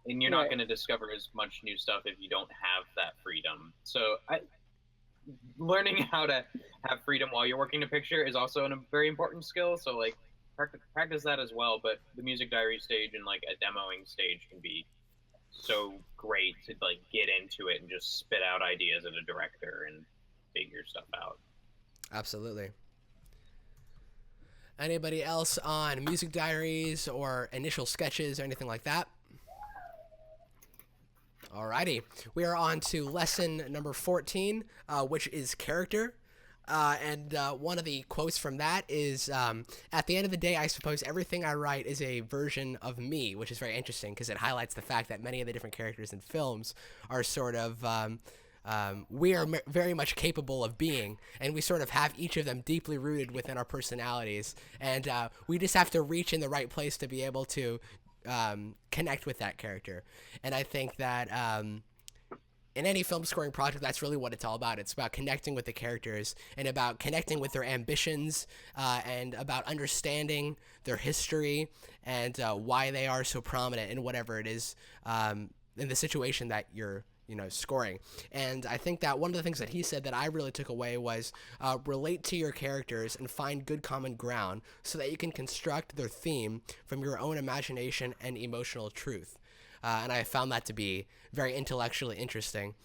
And you're not going to discover as much new stuff if you don't have that freedom. So learning how to have freedom while you're working a picture is also a very important skill. So like practice that as well. But the music diary stage and like a demoing stage can be so great to like get into it and just spit out ideas as a director and figure stuff out. Absolutely. Anybody else on music diaries or initial sketches or anything like that? Alrighty, we are on to lesson number 14, which is character. And one of the quotes from that is, at the end of the day, I suppose everything I write is a version of me, which is very interesting because it highlights the fact that many of the different characters in films are sort of, we are very much capable of being, and we sort of have each of them deeply rooted within our personalities, and we just have to reach in the right place to be able to connect with that character. And I think that in any film scoring project, that's really what it's all about. It's about connecting with the characters and about connecting with their ambitions, and about understanding their history and why they are so prominent in whatever it is, in the situation that you're scoring. And I think that one of the things that he said that I really took away was relate to your characters and find good common ground so that you can construct their theme from your own imagination and emotional truth. And I found that to be very intellectually interesting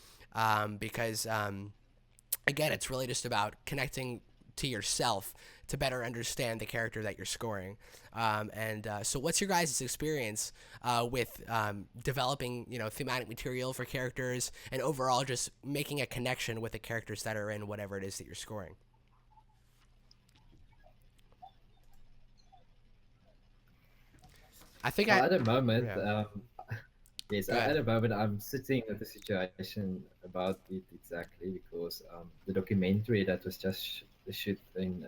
because, again, it's really just about connecting to yourself to better understand the character that you're scoring. So what's your guys' experience with developing, thematic material for characters and overall just making a connection with the characters that are in whatever it is that you're scoring? I think at the moment, yeah. Yes, at the moment I'm sitting at the situation about it exactly because the documentary that was just shot in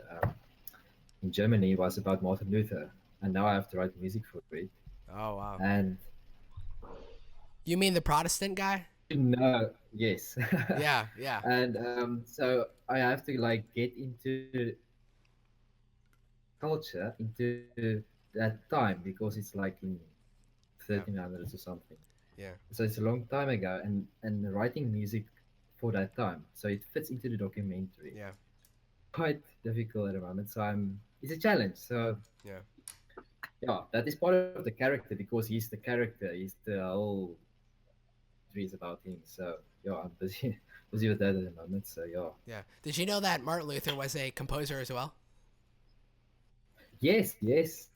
Germany was about Martin Luther, and now I have to write music for it. Oh wow! And you mean the Protestant guy? No, yes. Yeah, yeah. And so I have to like get into culture into that time because it's like in 1300s or something. Yeah. So it's a long time ago, and writing music for that time, so it fits into the documentary. Yeah. Quite difficult at the moment, so it's a challenge. So yeah, that is part of the character because he's the character. He's the whole trees about him. So yeah, I'm busy with that at the moment. So yeah. Yeah. Did you know that Martin Luther was a composer as well? Yes.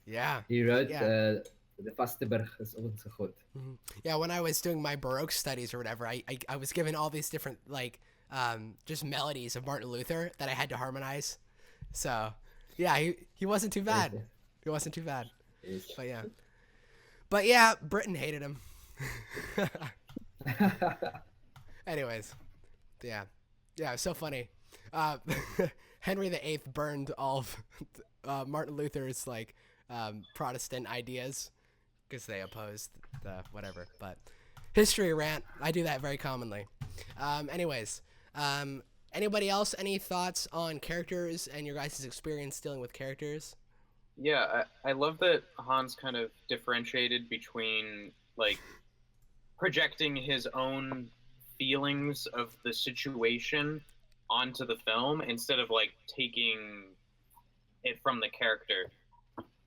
Yeah. He wrote the Vasteberg is onze God. Yeah, when I was doing my Baroque studies or whatever, I was given all these different like just melodies of Martin Luther that I had to harmonize. So yeah, he wasn't too bad. He wasn't too bad. Yes. But yeah, Britain hated him. Anyways, yeah, so funny. Henry VIII burned all of Martin Luther's like Protestant ideas because they opposed the whatever. But history rant, I do that very commonly. Anyways, anybody else? Any thoughts on characters and your guys' experience dealing with characters? Yeah, I love that Hans kind of differentiated between like projecting his own feelings of the situation onto the film instead of like taking it from the character,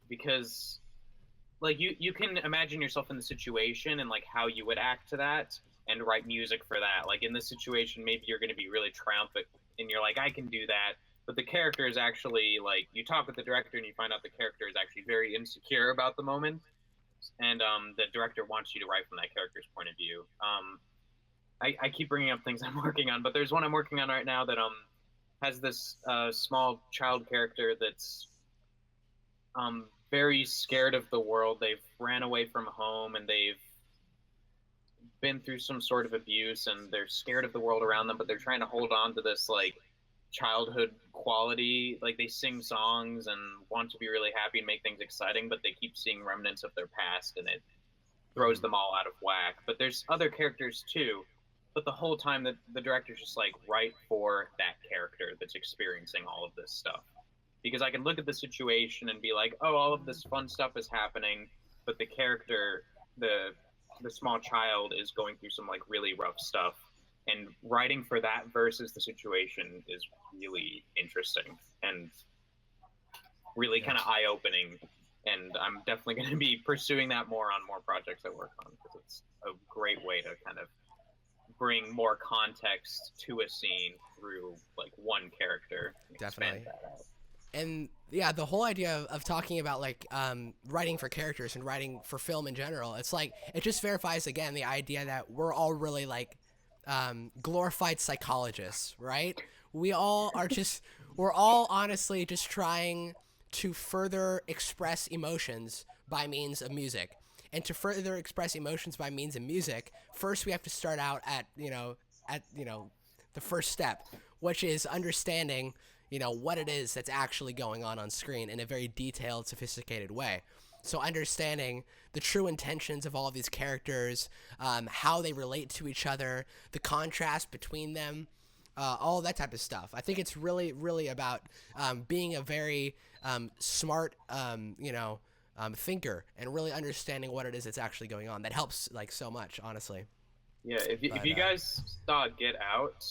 because like you can imagine yourself in the situation and like how you would act to that and write music for that. Like in this situation, maybe you're going to be really triumphant and you're like, I can do that. But the character is actually like, you talk with the director and you find out the character is actually very insecure about the moment. And the director wants you to write from that character's point of view. I keep bringing up things I'm working on, but there's one I'm working on right now that has this small child character that's very scared of the world. They've ran away from home and they've been through some sort of abuse and they're scared of the world around them, but they're trying to hold on to this like childhood quality. Like they sing songs and want to be really happy and make things exciting, but they keep seeing remnants of their past and it throws them all out of whack. But there's other characters too, but the whole time that the director's just like, write for that character that's experiencing all of this stuff. Because I can look at the situation and be like, oh, all of this fun stuff is happening, but the character, the small child is going through some like really rough stuff. And writing for that versus the situation is really interesting and really kind of eye-opening. And I'm definitely going to be pursuing that more on more projects I work on, because it's a great way to kind of bring more context to a scene through like one character. Definitely. And yeah, the whole idea of talking about like writing for characters and writing for film in general, it's like it just verifies again the idea that we're all really like glorified psychologists, right? We're all honestly just trying to further express emotions by means of music. And to further express emotions by means of music, first we have to start out at the first step, which is understanding, what it is that's actually going on screen in a very detailed, sophisticated way. So understanding the true intentions of all of these characters, how they relate to each other, the contrast between them, all that type of stuff. I think it's really, really about being a very smart, thinker and really understanding what it is that's actually going on. That helps like so much, honestly. Yeah, if you guys saw Get Out,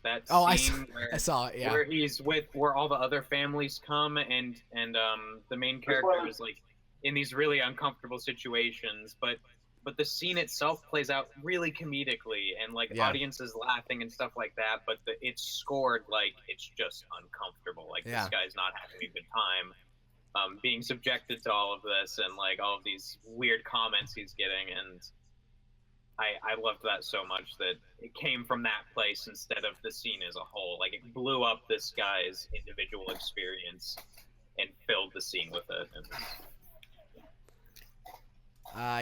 that Oh, scene I saw it. Yeah. where he's where all the other families come and the main character is like in these really uncomfortable situations, but the scene itself plays out really comedically and like audiences laughing and stuff like that, but it's scored like it's just uncomfortable. Like this guy's not having a good time. Being subjected to all of this and like all of these weird comments he's getting, and I loved that so much that it came from that place instead of the scene as a whole. Like it blew up this guy's individual experience and filled the scene with it.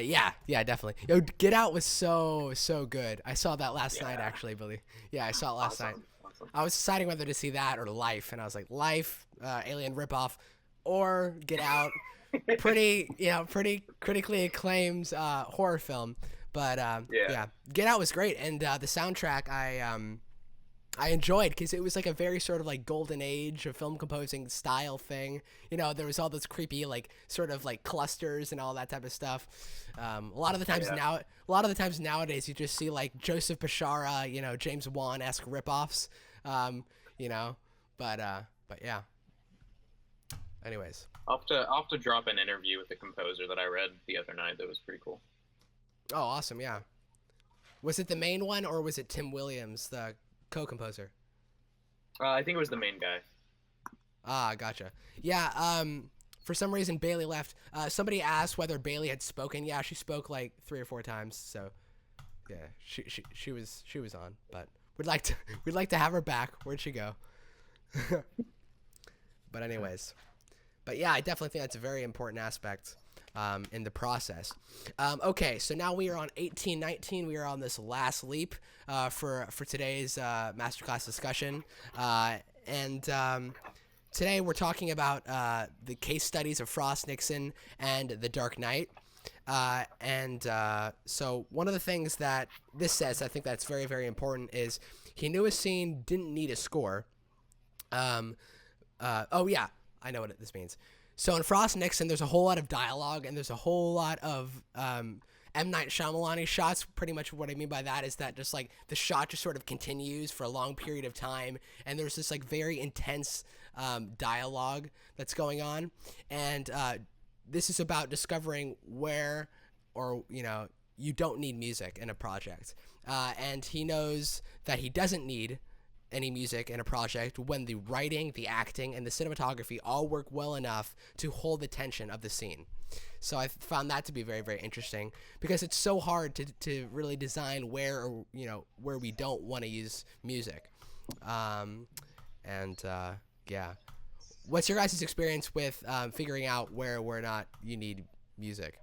Yeah, definitely. Yo, Get Out was so good. I saw that last night actually, Billy. Yeah, I saw it last night. Awesome. I was deciding whether to see that or Life, and I was like, Life, Alien ripoff, or Get Out. Pretty critically acclaimed horror film. But yeah, Get Out was great, and the soundtrack I enjoyed because it was like a very sort of like golden age of film composing style thing. You know, there was all those creepy like sort of like clusters and all that type of stuff. A lot of the times nowadays you just see like Joseph Bashara, you know, James Wan-esque ripoffs. You know, but yeah. Anyways, I'll have to drop an interview with the composer that I read the other night. That was pretty cool. Oh, awesome! Yeah, was it the main one or was it Tim Williams, the co-composer? I think it was the main guy. Ah, gotcha. Yeah. For some reason Baylee left. Somebody asked whether Baylee had spoken. Yeah, she spoke like 3 or 4 times. So, yeah, she was on. But we'd like to have her back. Where'd she go? But anyways, but yeah, I definitely think that's a very important aspect. In the process. Okay, so now we are on 1819. We are on this last leap for today's masterclass discussion. Today we're talking about the case studies of Frost Nixon and The Dark Knight. So one of the things that this says, I think that's very, very important, is he knew a scene didn't need a score. Oh yeah, I know what this means. So in Frost Nixon, there's a whole lot of dialogue and there's a whole lot of M. Night Shyamalan shots. Pretty much what I mean by that is that just like the shot just sort of continues for a long period of time, and there's this like very intense dialogue that's going on, and this is about discovering where, or you don't need music in a project, and he knows that he doesn't need any music in a project when the writing, the acting, and the cinematography all work well enough to hold the tension of the scene. So I found that to be very, very interesting because it's so hard to really design where we don't want to use music. Yeah. What's your guys' experience with figuring out where you need music?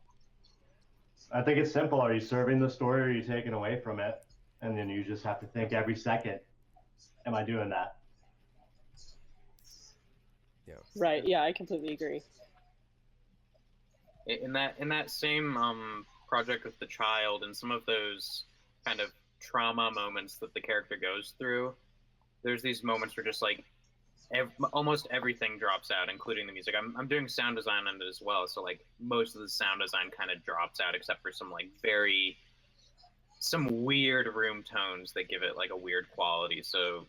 I think it's simple. Are you serving the story or are you taking away from it? And then you just have to think every second, am I doing that? Yeah. Right. Yeah, I completely agree. In that same project with the child and some of those kind of trauma moments that the character goes through, there's these moments where just like almost everything drops out, including the music. I'm doing sound design on it as well, so like most of the sound design kind of drops out except for some weird room tones that give it like a weird quality. So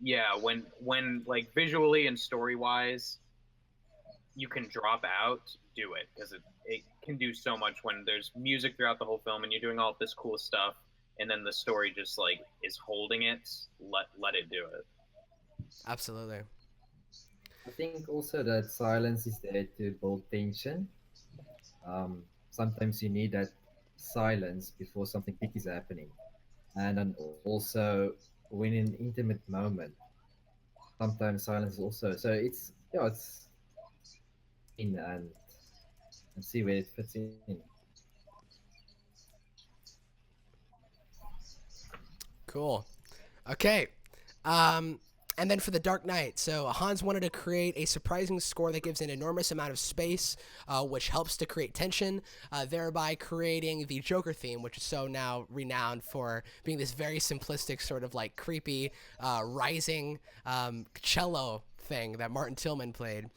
yeah, when like visually and story wise you can drop out, do it, because it can do so much when there's music throughout the whole film and you're doing all this cool stuff and then the story just like is holding it. Let it do it. Absolutely. I think also that silence is there to build tension. Sometimes you need that silence before something big is happening, and then also when in an intimate moment, sometimes silence also. So it's in and see where it fits in. Cool. Okay. And then for The Dark Knight, so Hans wanted to create a surprising score that gives an enormous amount of space, which helps to create tension, thereby creating the Joker theme, which is so now renowned for being this very simplistic sort of like creepy, rising cello thing that Martin Tillman played.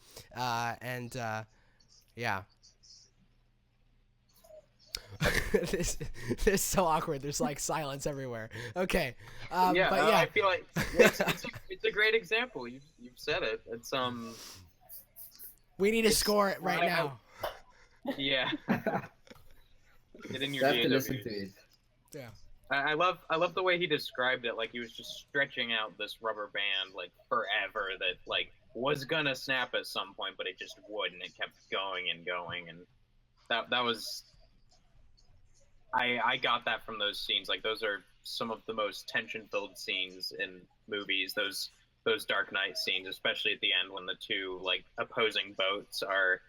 Yeah. this is so awkward. There's like silence everywhere. Okay. Yeah, but yeah. I feel like it's a great example. You've said it. It's We need to score it right now. Yeah. Get in your You have to DAWs. listen to it. Yeah. I love the way he described it. Like he was just stretching out this rubber band like forever that like was gonna snap at some point, but it just wouldn't. It kept going and going, and that was. I got that from those scenes. Like those are some of the most tension-filled scenes in movies. Those Dark Knight scenes, especially at the end when the two like opposing boats are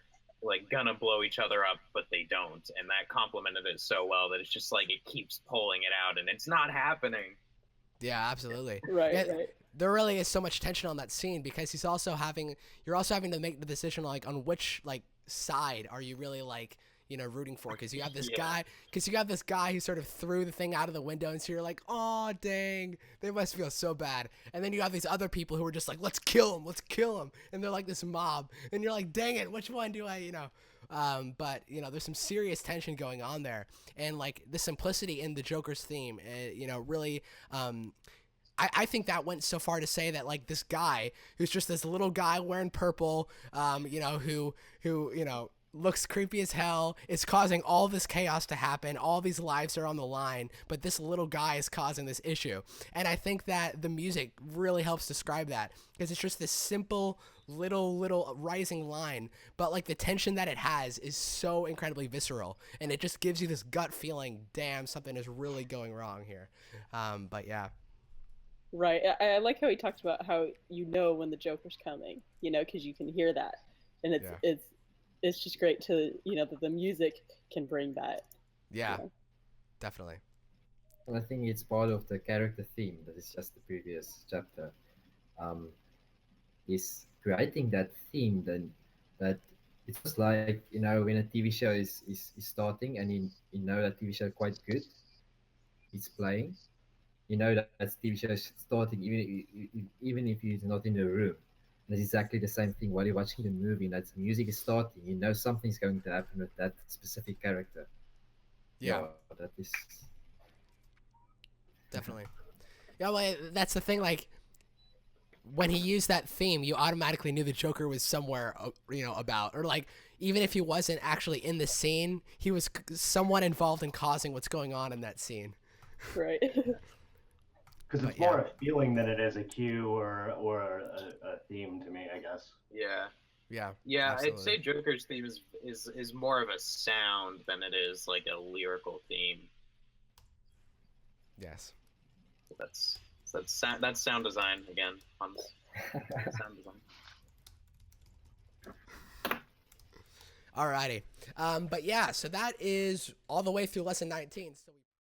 like gonna blow each other up, but they don't, and that complemented it so well that it's just like it keeps pulling it out, and it's not happening. Yeah, absolutely. Right. There really is so much tension on that scene because you're also having to make the decision like on which like side are you really like rooting for, because you have this guy who sort of threw the thing out of the window, and so you're like, oh dang, they must feel so bad. And then you have these other people who are just like, let's kill him, and they're like this mob, and you're like, dang it, which one do I but there's some serious tension going on there, and like the simplicity in the Joker's theme, really I think that went so far to say that like this guy who's just this little guy wearing purple, who looks creepy as hell, is causing all this chaos to happen, all these lives are on the line, but this little guy is causing this issue. And I think that the music really helps describe that, because it's just this simple little rising line, but like the tension that it has is so incredibly visceral, and it just gives you this gut feeling, damn, something is really going wrong here. But yeah. Right. I like how he talked about how when the Joker's coming, because you can hear that, and it's just great to that the music can bring that. Yeah, definitely. And I think it's part of the character theme that is just the previous chapter. Is creating that theme then that it's just like when a TV show is starting and you know that TV show quite good, it's playing. That TV show is starting even if you're not in the room. And it's exactly the same thing while you're watching the movie and that music is starting. Something's going to happen with that specific character. Yeah. So that is definitely. Yeah, well, that's the thing. Like when he used that theme, you automatically knew the Joker was somewhere, about, or like even if he wasn't actually in the scene, he was somewhat involved in causing what's going on in that scene. Right. Because it's more a feeling than it is a cue or a theme to me, I guess. Yeah, absolutely. I'd say Joker's theme is more of a sound than it is like a lyrical theme. Yes. That's sound design again. Sound design. Alrighty. But yeah, so that is all the way through lesson 19. So